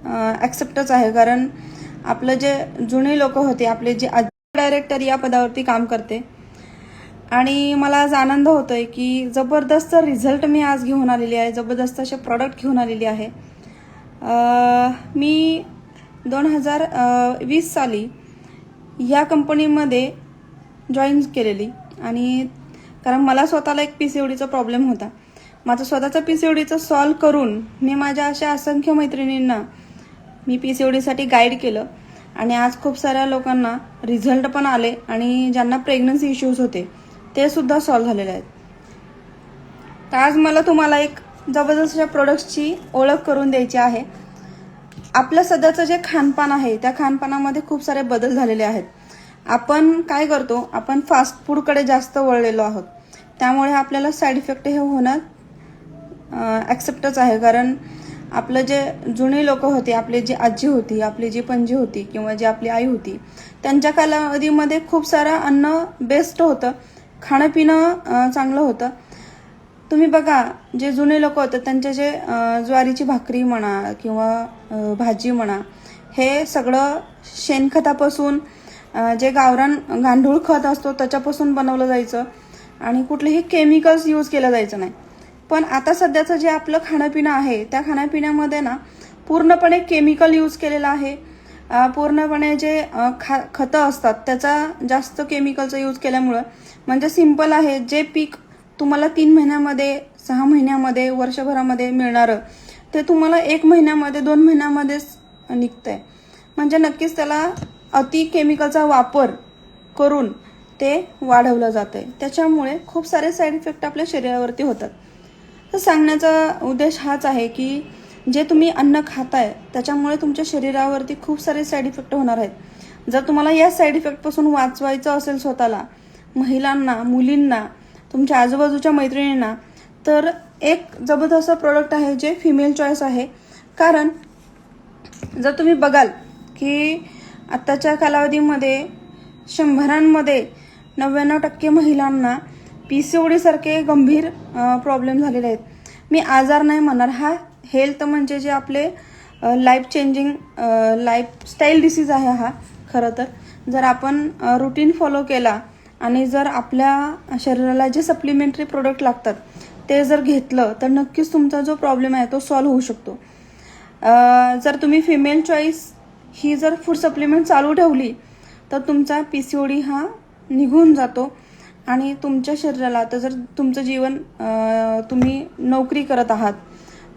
ॲक्सेप्टच आहे, कारण आपलं जे जुने लोक होते, आपले जे डायरेक्टर या पदावरती काम करते आणि मला आज आनंद होतोय की जबरदस्त रिझल्ट मी आज घेऊन आलेली आहे, जबरदस्त असे प्रॉडक्ट घेऊन आलेली आहे। मी 2020 साली या कंपनीमध्ये जॉईन केलेली आणि कारण मला स्वतःला एक PCODचा प्रॉब्लेम होता। माझा स्वतःचा PCODचा सॉल्व्ह करून मी माझ्या अशा असंख्य मैत्रिणींना मी PCODसाठी गाईड केलं आणि आज खूप साऱ्या लोकांना रिझल्ट पण आले आणि ज्यांना प्रेग्नन्सी इश्यूज होते ते सुद्धा सॉल्व्ह झालेले आहेत। तर आज मला तुम्हाला एक जबरदस्त प्रोडक्ट्सची ओळख करून द्यायची आहे। आपलं सध्याचं जे खानपान आहे त्या खानपानामध्ये खूप सारे बदल झालेले आहेत। आपण काय करतो, आपण फास्ट फूडकडे जास्त वळलेलो आहोत, त्यामुळे आपल्याला साईड इफेक्ट हे होणार ॲक्सेप्टच आहे, कारण आपलं जे जुने लोक होते, आपले जी आजी होती, आपली जी पणजी होती किंवा जी आपली आई होती, त्यांच्या कालावधीमध्ये खूप सारं अन्न बेस्ट होतं, खाणं पिणं चांगलं होतं। तुम्ही बघा, जे जुने लोक होते त्यांचे जे ज्वारीची भाकरी म्हणा किंवा भाजी म्हणा, हे सगळं शेणखतापासून, जे गावरान गांडूळ खत असतो त्याच्यापासून बनवलं जायचं आणि कुठलेही केमिकल्स यूज केलं जायचं नाही। पण आता सध्याचं जे आपलं खाणंपिणं आहे त्या खाण्यापिण्यामध्ये ना पूर्णपणे केमिकल यूज केलेलं आहे। पूर्णपणे जे खतं असतात त्याचा जास्त केमिकलचा यूज केल्यामुळं, म्हणजे सिंपल आहे, जे पीक तुम्हाला 3 महिन्यामध्ये, 6 महिन्यामध्ये, वर्षभरामध्ये मिळणारं ते तुम्हाला 1 महिन्यामध्ये, 2 महिन्यामध्येच निघतंय। म्हणजे नक्कीच त्याला अति केमिकलचा वापर करून ते वाढवलं जातंय, त्याच्यामुळे खूप सारे साईड इफेक्ट आपल्या शरीरावरती होतात। तर सांगण्याचा उद्देश हाच आहे की जे तुम्ही अन्न खाताय त्याच्यामुळे तुमच्या शरीरावरती खूप सारे साईड इफेक्ट होणार आहेत। जर तुम्हाला या साईड इफेक्टपासून वाचवायचं असेल स्वतःला, महिलांना, मुलींना, तुमच्या आजूबाजूच्या मैत्रिणींना, तर एक जबरदस्त प्रोडक्ट आहे जे फिमेल चॉईस आहे। कारण जर तुम्ही बघाल की आत्ताच्या कालावधीमध्ये 100मध्ये 99% महिलांना PCOD सारखे गंभीर प्रॉब्लेम झालेले आहेत। मी आजार नाही म्हणणार, हा हेल्थ म्हणजे जे आपले लाईफ चेंजिंग लाईफस्टाईल डिसीज आहे हा। खरं तर जर आपण रुटीन फॉलो केला आणि जर आपल्या शरीराला जे सप्लिमेंटरी प्रोडक्ट लागतात ते जर घेतलं तर नक्कीच तुमचा जो प्रॉब्लेम आहे तो सॉल्व्ह होऊ शकतो। जर तुम्ही फिमेल चॉईस ही जर फूड सप्लिमेंट चालू ठेवली तर तुमचा PCOD हा निघून जातो आणि तुमच्या शरीराला, आता जर तुमचं जीवन, तुम्ही नोकरी करत आहात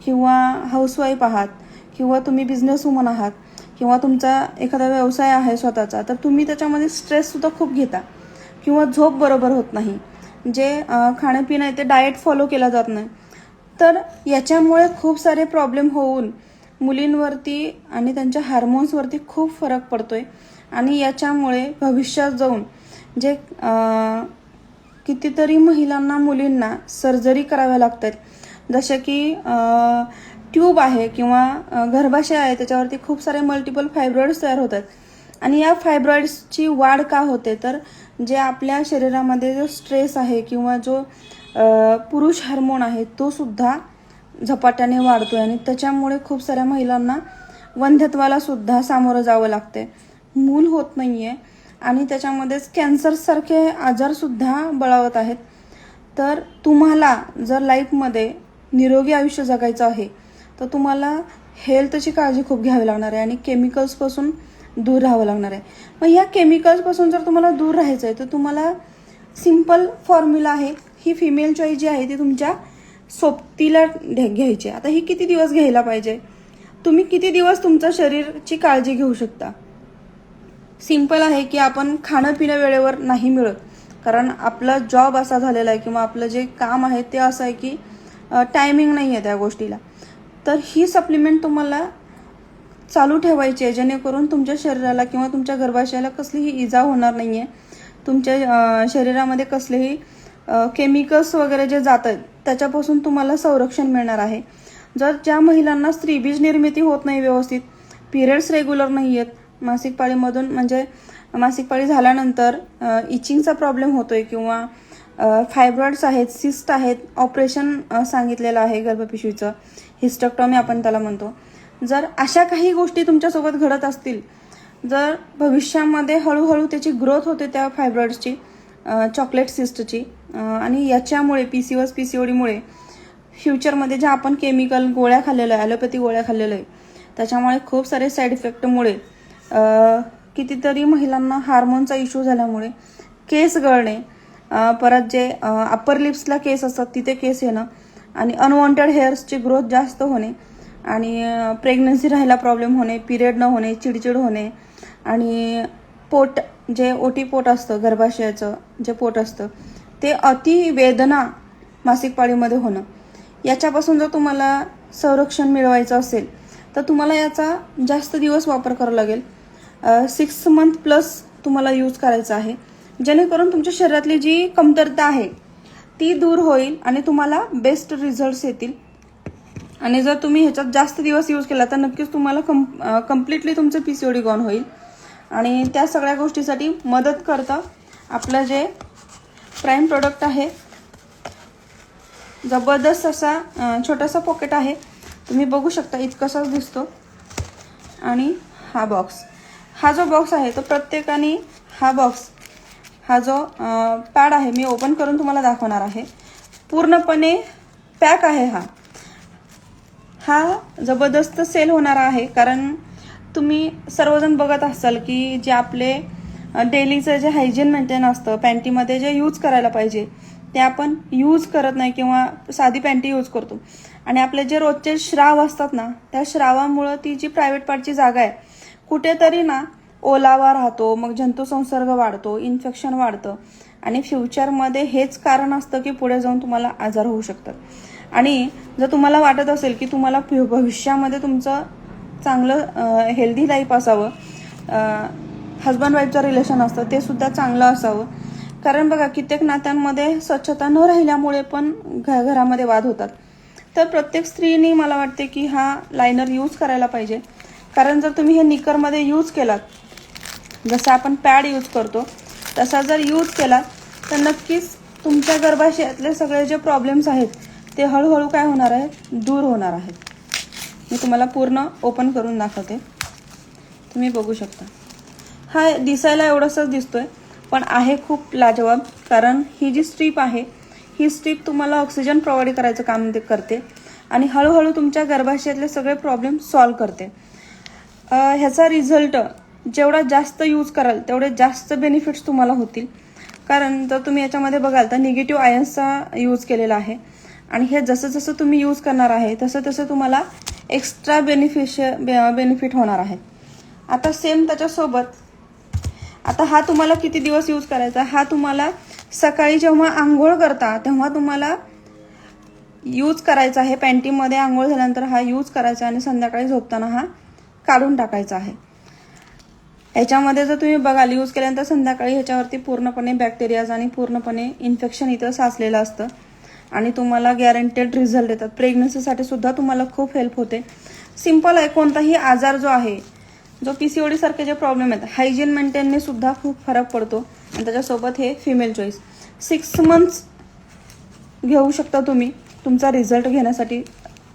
किंवा हाऊसवाईफ आहात किंवा तुम्ही बिझनेस वुमन आहात किंवा तुमचा एखादा व्यवसाय आहे स्वतःचा, तर तुम्ही त्याच्यामध्ये स्ट्रेससुद्धा खूप घेता किंवा झोप बरोबर होत नाही, जे खाणं पिणं आहे ते डाएट फॉलो केला जात नाही, तर याच्यामुळे खूप सारे प्रॉब्लेम होऊन मुलींवरती आणि त्यांच्या हार्मोन्सवरती खूप फरक पडतोय आणि याच्यामुळे भविष्यात जाऊन जे कितीतरी महिलांना, मुलींना सर्जरी कराव्या लागतात, जसे की ट्यूब आहे किंवा गर्भाशय आहे त्याच्यावरती खूप सारे मल्टिपल फायब्रॉइड्स तयार होतात आणि या फायब्रॉइड्सची वाढ का होते, तर जे आपल्या शरीरामध्ये जो स्ट्रेस आहे किंवा जो पुरुष हार्मोन आहे तो सुद्धा झपाट्याने वाढतोय आणि त्याच्यामुळे खूप साऱ्या महिलांना वंध्यत्वाला सुद्धा सामोरं जावं लागते, मूल होत नाहीये आणि त्याच्यामध्येच कॅन्सरसारखे आजारसुद्धा बळावत आहेत। तर तुम्हाला जर लाईफमध्ये निरोगी आयुष्य जगायचं आहे तर तुम्हाला हेल्थची काळजी खूप घ्यावी लागणार आहे आणि केमिकल्सपासून दूर राहावं लागणार आहे। मग या केमिकल्सपासून जर तुम्हाला दूर राहायचं आहे तर तुम्हाला सिंपल फॉर्म्युला आहे, ही फिमेल चॉईस जी आहे ती तुमच्या सोबतीला घ्यायची। आता ही किती दिवस घ्यायला पाहिजे, तुम्ही किती दिवस तुमच्या शरीराची काळजी घेऊ शकता? सिंपल आहे की आपण खाणं पिणं वेळेवर नाही मिळत, कारण आपला जॉब असा झालेला आहे किंवा आपलं जे काम आहे ते असं आहे की टायमिंग नाही आहे त्या गोष्टीला, तर ही सप्लिमेंट तुम्हाला चालू ठेवायची आहे जेणेकरून तुमच्या शरीराला किंवा तुमच्या गर्भाशयाला कसलीही इजा होणार नाही आहे, तुमच्या शरीरामध्ये कसलेही केमिकल्स वगैरे जे जात आहेत त्याच्यापासून तुम्हाला संरक्षण मिळणार आहे। जर ज्या महिलांना स्त्रीबीज निर्मिती होत नाही व्यवस्थित, पिरियड्स रेग्युलर नाही आहेत, मासिक पाळीमधून म्हणजे मासिक पाळी झाल्यानंतर इचिंगचा प्रॉब्लेम होतोय किंवा फायब्रॉइड्स आहेत, सिस्ट आहेत, ऑपरेशन सांगितलेलं आहे गर्भपिशवीचं, हिस्टेक्टॉमी आपण त्याला म्हणतो, जर अशा काही गोष्टी तुमच्यासोबत घडत असतील, जर भविष्यामध्ये हळूहळू त्याची ग्रोथ होते त्या फायब्रॉइड्सची, चॉकलेट सिस्टची, आणि याच्यामुळे PCODमुळे फ्युचरमध्ये जे आपण केमिकल गोळ्या खाल्लेलं आहे, ॲलोपॅथी गोळ्या खाल्लेलं आहे, त्याच्यामुळे खूप सारे साईड इफेक्टमुळे कितीतरी महिलांना हार्मोनचा इश्यू झाल्यामुळे केस गळणे, परत जे अप्पर लिप्सला केस असतात तिथे केस येणं, आणि अनवॉन्टेड हेअर्सची ग्रोथ जास्त होणे, आणि प्रेग्नन्सी राहायला प्रॉब्लेम होणे, पिरियड न होणे, चिडचिड होणे, आणि पोट जे ओटी पोट असतं, गर्भाशयाचं जे पोट असतं ते अति वेदना मासिक पाळीमध्ये होणं, याच्यापासून जर तुम्हाला संरक्षण मिळवायचं असेल तर तुम्हाला याचा जास्त दिवस वापर करावा लागेल. 6 मंथ प्लस तुम्हाला यूज करायचा आहे, जेणेकरून तुमच्या शरीरातली जी कमतरता आहे ती दूर होईल आणि तुम्हाला बेस्ट रिझल्ट्स येतील. आणि जर तुम्ही ह्याच्यात जास्त दिवस यूज केला तर नक्कीच तुम्हाला कम्प्लिटली तुमचं PCOD गॉन होईल. आणि त्या सगळ्या गोष्टीसाठी मदत करतं आपलं जे प्राईम प्रोडक्ट आहे. जबरदस्त असा छोटासा पॉकेट आहे, तुम्ही बघू शकता इतकासाच दिसतो. आणि हा जो बॉक्स आहे तो प्रत्येकाने हा जो पॅड आहे मी ओपन करून तुम्हाला दाखवणार आहे. पूर्णपणे पॅक आहे. हा जबरदस्त सेल होणारा आहे, कारण तुम्ही सर्वजण बघत असाल की जे आपले डेलीचं जे हायजीन मेंटेन असतं, पॅन्टीमध्ये जे यूज करायला पाहिजे ते आपण यूज करत नाही, किंवा साधी पॅन्टी यूज करतो, आणि आपले जे रोजचे श्राव असतात ना, त्या श्रावामुळं ती जी प्रायव्हेट पार्टची जागा आहे कुठेतरी ना ओलावा राहतो, मग जंतुसंसर्ग वाढतो, इन्फेक्शन वाढतं, आणि फ्युचरमध्ये हेच कारण असतं की पुढे जाऊन तुम्हाला आजार होऊ शकतात. आणि जर तुम्हाला वाटत असेल की तुम्हाला भविष्यामध्ये तुमचं चांगलं हेल्दी लाईफ असावं, हजबंड वाईफचं रिलेशन असतं ते सुद्धा चांगलं असावं, कारण बघा कित्येक नात्यांमध्ये स्वच्छता न राहिल्यामुळे पण घरामध्ये वाद होतात. तर प्रत्येक स्त्रीने मला वाटते की हा लायनर यूज करायला पाहिजे, कारण जर तुम्ही हे निकरमध्ये यूज केलात, जसं आपण पॅड यूज करतो तसा जर यूज केलात तर नक्कीच तुमच्या गर्भाशयातले सगळे जे प्रॉब्लेम्स आहेत ते हळूहळू काय होणार आहेत, दूर होणार आहेत. मी तुम्हाला पूर्ण ओपन करून दाखवते, तुम्ही बघू शकता. हा दिसायला एवढंसच दिसतोय, पण आहे खूप लाजवाब, कारण ही जी स्ट्रीप आहे ही स्ट्रीप तुम्हाला ऑक्सिजन प्रोव्हाइड करायचं काम करते, आणि हळूहळू तुमच्या गर्भाशयातले सगळे प्रॉब्लेम सॉल्व्ह करते. ह्याचा रिझल्ट जेवढा जास्त यूज कराल तेवढे जास्त बेनिफिट्स तुम्हाला होतील, कारण जर तुम्ही याच्यामध्ये बघाल तर निगेटिव्ह आयन्सचा यूज केलेला आहे, आणि हे जसं जसं तुम्ही यूज करणार आहे तसं तसं तुम्हाला एक्स्ट्रा बेनिफिट होणार आहे. आता सेम त्याच्यासोबत आता हा तुम्हाला किती दिवस यूज करायचा, हा तुम्हाला सकाळी जेव्हा आंघोळ करता तेव्हा तुम्हाला यूज करायचा आहे. पॅन्टीमध्ये आंघोळ झाल्यानंतर हा यूज करायचा, आणि संध्याकाळी झोपताना हा काढून टाकायचा आहे. ह्याच्यामध्ये जर तुम्ही बघाल यूज केल्यानंतर संध्याकाळी ह्याच्यावरती पूर्णपणे बॅक्टेरियाज आणि पूर्णपणे इन्फेक्शन इथं साचलेलं असतं, आणि तुम्हाला गॅरंटेड रिझल्ट येतात. प्रेग्नन्सीसाठी सुद्धा तुम्हाला खूप हेल्प होते. सिंपल आहे, कोणताही आजार जो आहे, जो PCOD सारखे जे प्रॉब्लेम आहेत, हायजीन मेंटेनने सुद्धा खूप फरक पडतो. आणि त्याच्यासोबत हे फिमेल चॉईस 6 मंथ्स घेऊ शकता तुम्ही तुमचा रिझल्ट घेण्यासाठी.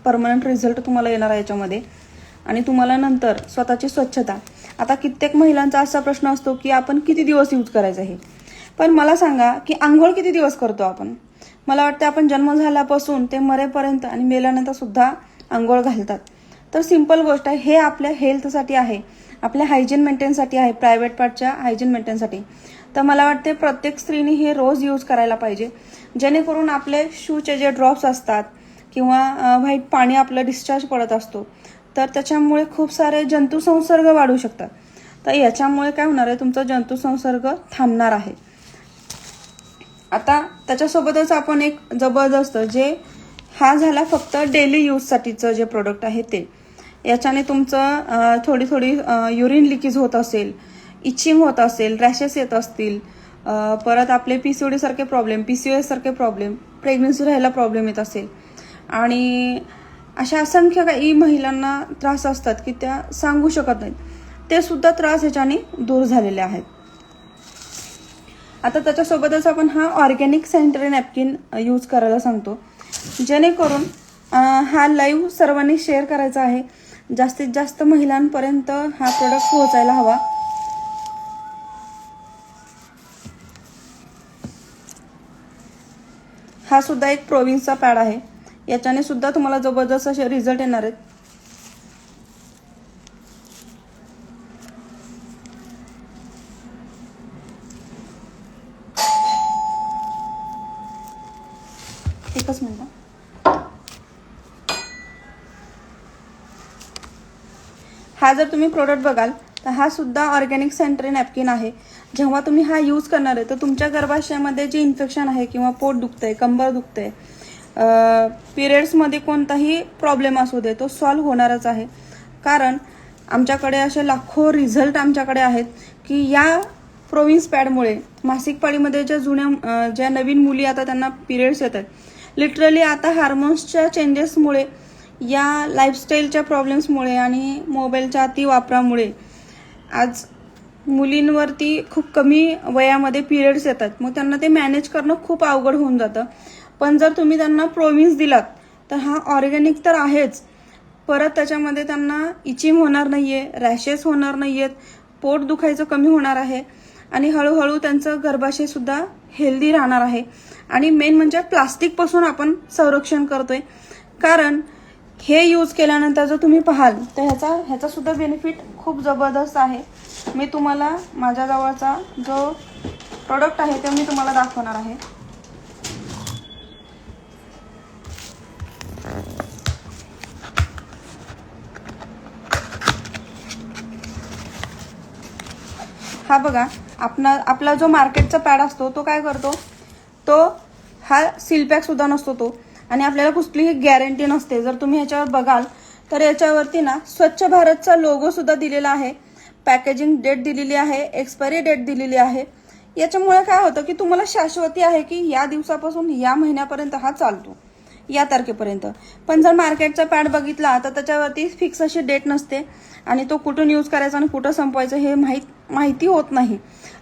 परमनंट रिझल्ट तुम्हाला येणार आहे याच्यामध्ये. आणि तुम्हाला नंतर स्वतःची स्वच्छता. आता कित्येक महिलांचा असा प्रश्न असतो की आपण किती दिवस यूज करायचं आहे, पण मला सांगा की आंघोळ किती दिवस करतो आपण. मला वाटतं आपण जन्म झाल्यापासून ते मरेपर्यंत आणि मेल्यानंतर सुद्धा आंघोळ घालतात. तर सिंपल गोष्ट आहे, हे आपल्या हेल्थसाठी आहे, आपल्या हायजीन मेंटेनसाठी आहे, प्रायव्हेट पार्टच्या हायजीन मेंटेनसाठी. तर मला वाटते प्रत्येक स्त्रीने हे रोज यूज करायला पाहिजे, जेणेकरून आपले शूचे जे ड्रॉप्स असतात किंवा व्हाईट पाणी आपलं डिस्चार्ज पडत असतो, तर त्याच्यामुळे खूप सारे जंतुसंसर्ग वाढू शकतात. तर याच्यामुळे काय होणार आहे, तुमचा जंतुसंसर्ग थांबणार आहे. आता त्याच्यासोबतच आपण एक जबरदस्त जे हा झाला फक्त डेली यूजसाठीचं जे प्रोडक्ट आहे ते. याच्याने तुमचं थोडी युरिन लिकेज होत असेल, इचिंग होत असेल, रॅशेस येत असतील, परत आपले PCOD सारखे प्रॉब्लेम, PCOS सारखे प्रॉब्लेम, प्रेग्नन्सी राहायला प्रॉब्लेम येत असेल, आणि अशा असंख्य काही महिलांना त्रास असतात की त्या सांगू शकत नाहीत, ते सुद्धा त्रास ह्याच्याने दूर झालेले आहेत. आता त्याच्यासोबतच आपण हा ऑर्गॅनिक सॅनिटरी नॅपकिन यूज करायला सांगतो, जेणेकरून हा लाईव्ह सर्वांनी शेअर करायचा आहे. जास्तीत जास्त महिलांपर्यंत हा प्रोडक्ट पोहोचायला हवा. हा सुद्धा एक प्रोविन्सचा पॅड आहे. याच्याने सुद्धा तुम्हाला जबरदस्त असे रिझल्ट येणार आहेत. एकच मिनिट. हा जर तुम्ही प्रोडक्ट बघाल तर हा सुद्धा ऑर्गॅनिक सॅनिटरी नॅपकिन आहे. जेव्हा तुम्ही हा यूज करणार आहे तर तुमच्या गर्भाशयामध्ये जे इन्फेक्शन आहे किंवा पोट दुखतंय, कंबर दुखतंय, पिरियड्समध्ये कोणताही प्रॉब्लेम असू दे तो सॉल्व्ह होणारच आहे. कारण आमच्याकडे असे लाखो रिझल्ट आमच्याकडे आहेत की या प्रोविन्स पॅडमुळे मासिक पाळीमध्ये ज्या नवीन मुली आता त्यांना पिरियड्स येत आहेत, लिटरली आता हार्मोन्सच्या चेंजेसमुळे, या लाईफस्टाईलच्या प्रॉब्लेम्समुळे आणि मोबाईलच्या अति वापरामुळे आज मुलींवरती खूप कमी वयामध्ये पिरियड्स येतात. मग त्यांना ते मॅनेज करणं खूप अवघड होऊन जातं. पण जर तुम्ही त्यांना प्रोविन्स दिलात तर हा ऑर्गॅनिक तर आहेच, परत त्याच्यामध्ये त्यांना इचिंग होणार नाहीये, रॅशेस होणार नाहीयेत, पोट दुखायचं कमी होणार आहे आणि हळूहळू त्यांचं गर्भाशय सुद्धा हेल्दी राहणार आहे. आणि मेन म्हणजे प्लास्टिकपासून आपण संरक्षण करतोय. कारण हे यूज केल्यानंतर जर तुम्ही पाहाल तर ह्याचा सुद्धा बेनिफिट खूप जबरदस्त आहे. मी तुम्हाला माझ्याजवळचा जो प्रोडक्ट आहे ते मी तुम्हाला दाखवणार आहे. हा बघा, आपला जो मार्केटचा पॅड असतो तो काय करतो, तो हा सील पॅक सुद्धा नसतो तो, आणि आपल्याला कुठलीही गॅरंटी नसते. जर तुम्ही ह्याच्यावर बघाल तर याच्यावरती ना स्वच्छ भारतचा लोगो सुद्धा दिलेला आहे, पॅकेजिंग डेट दिलेली आहे, एक्सपायरी डेट दिलेली आहे. याच्यामुळे काय होतं की तुम्हाला शाश्वती आहे की या दिवसापासून या महिन्यापर्यंत हा चालतो, या तारखेपर्यंत. पण जर मार्केटचा पॅड बघितला तर त्याच्यावरती फिक्स अशी डेट नसते आणि तो कुठून यूज करायचा आणि कुठं संपवायचं हे माहिती होत नाही.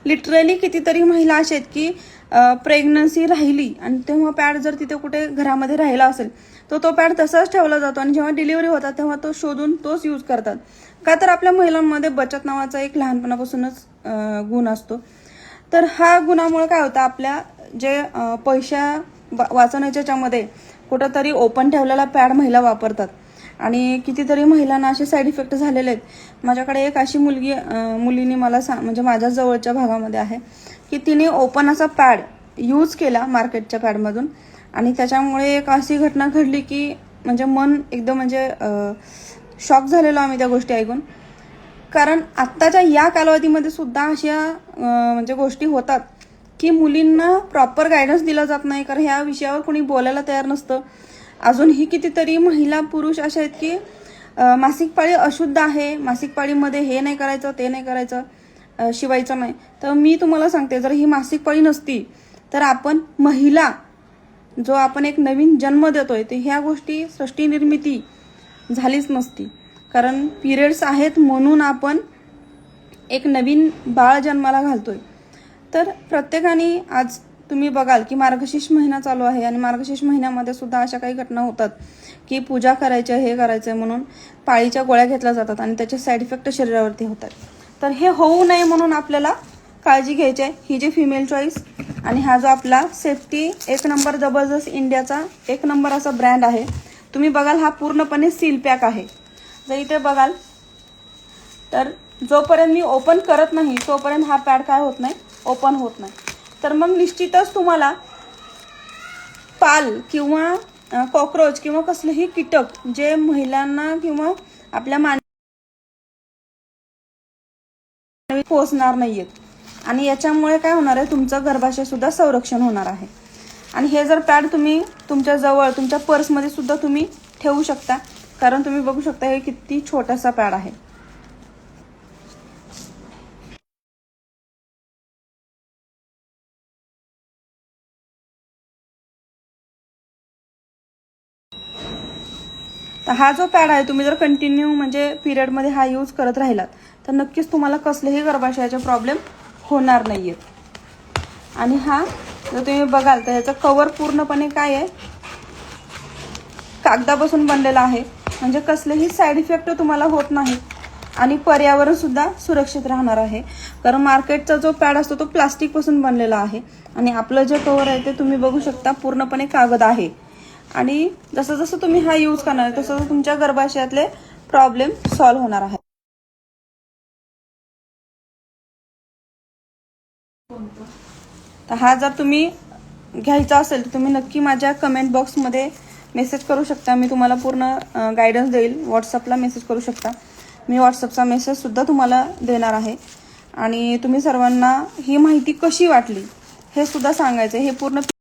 लिटरली कितीतरी महिला अशा आहेत की प्रेग्नन्सी राहिली आणि तेव्हा पॅड जर तिथे कुठे घरामध्ये राहिला असेल तर तो पॅड तसाच ठेवला जातो आणि जेव्हा डिलिव्हरी होतात तेव्हा तो शोधून तोच यूज करतात. का तर आपल्या महिलांमध्ये बचत नावाचा एक लहानपणापासूनच गुण असतो. तर हा गुणामुळे काय होतं, आपल्या जे पैशा वाचवण्याच्या मध्ये कुठंतरी ओपन ठेवलेला पॅड महिला वापरतात आणि कितीतरी महिलांना असे साईड इफेक्ट झालेले आहेत. माझ्याकडे एक अशी मुलीने मला म्हणजे माझ्या जवळच्या भागामध्ये आहे की तिने ओपन असा पॅड यूज केला मार्केटच्या पॅडमधून आणि त्याच्यामुळे एक अशी घटना घडली की म्हणजे मन एकदम म्हणजे शॉक झालेलो आम्ही त्या गोष्टी ऐकून. कारण आत्ताच्या या कालावधीमध्ये सुद्धा अशा म्हणजे गोष्टी होतात की मुलींना प्रॉपर गायडन्स दिला जात नाही, कारण ह्या विषयावर कोणी बोलायला तयार नसतं. अजूनही कितीतरी महिला पुरुष अशा आहेत की मासिक पाळी अशुद्ध आहे, मासिक पाळीमध्ये हे नाही करायचं, ते नाही करायचं, शिवायचं नाही. तर मी तुम्हाला सांगते, जर ही मासिक पाळी नसती तर आपण महिला जो आपण एक नवीन जन्म देतोय ते ह्या गोष्टी सृष्टी निर्मिती झालीच नसती. कारण पिरियड्स आहेत म्हणून आपण एक नवीन बाळ जन्माला घालतोय. तर प्रत्येकाने आज तुम्ही बघाल की मार्गशीर्ष महिना चालू आहे आणि मार्गशीर्ष महिन्यामध्ये सुद्धा अशा काही घटना होतात की पूजा करायची, हे करायचं म्हणून पाळीच्या गोळ्या घेतल्या जातात आणि त्याचे साईड इफेक्ट शरीरावरती होतात. तर हे होऊ नये म्हणून आपल्याला काळजी घ्यायची आहे. ही जी फिमेल चॉईस आणि हा जो आपला सेफ्टी एक नंबर जबरदस्त इंडियाचा एक नंबर असा ब्रँड आहे. तुम्ही बघाल हा पूर्णपणे सील पॅक आहे. जर इथे बघाल तर जोपर्यंत मी ओपन करत नाही तोपर्यंत हा पॅड काय होत नाही, ओपन होत नाही. तर मग निश्चितच तुम्हाला पाल किंवा कॉक्रोच किंवा कसलेही कीटक जे महिलांना किंवा आपल्या पोहोचणार नाहीयेत आणि याच्यामुळे काय होणार आहे, तुमचं गर्भाशय सुद्धा संरक्षण होणार आहे. आणि हे जर पॅड तुम्ही तुमच्या जवळ तुमच्या पर्समध्ये सुद्धा तुम्ही ठेवू शकता, कारण तुम्ही बघू शकता हे किती छोटासा पॅड आहे. तर हा जो पॅड आहे तुम्ही जर कंटिन्यू म्हणजे पिरियडमध्ये हा यूज करत राहिलात तर नक्कीच तुम्हाला कसलेही गर्भाशयाचे प्रॉब्लेम होणार नाहीयेत. आणि हा जर तुम्ही बघाल तर याचं कव्हर पूर्णपणे काय आहे, कागदापासून बनलेला आहे. म्हणजे कसलेही साईड इफेक्ट तुम्हाला होत नाही आणि पर्यावरण सुद्धा सुरक्षित राहणार आहे. कारण मार्केटचा जो पॅड असतो तो प्लास्टिक पासून बनलेला आहे आणि आपलं जे कव्हर आहे ते तुम्ही बघू शकता पूर्णपणे कागद आहे. आणि जसं जसं तुम्ही हा यूज करणार तसं तुमच्या गर्भाशयातले प्रॉब्लेम सॉल्व्ह होणार आहे. तर हा जर तुम्ही घ्यायचा असेल तर तुम्ही नक्की माझ्या कमेंट बॉक्समध्ये मेसेज करू शकता. मी तुम्हाला पूर्ण गायडन्स देईल. व्हॉट्सअपला मेसेज करू शकता. मी व्हॉट्सअपचा मेसेजसुद्धा तुम्हाला देणार आहे. आणि तुम्ही सर्वांना ही माहिती कशी वाटली हे सुद्धा सांगायचं. हे पूर्ण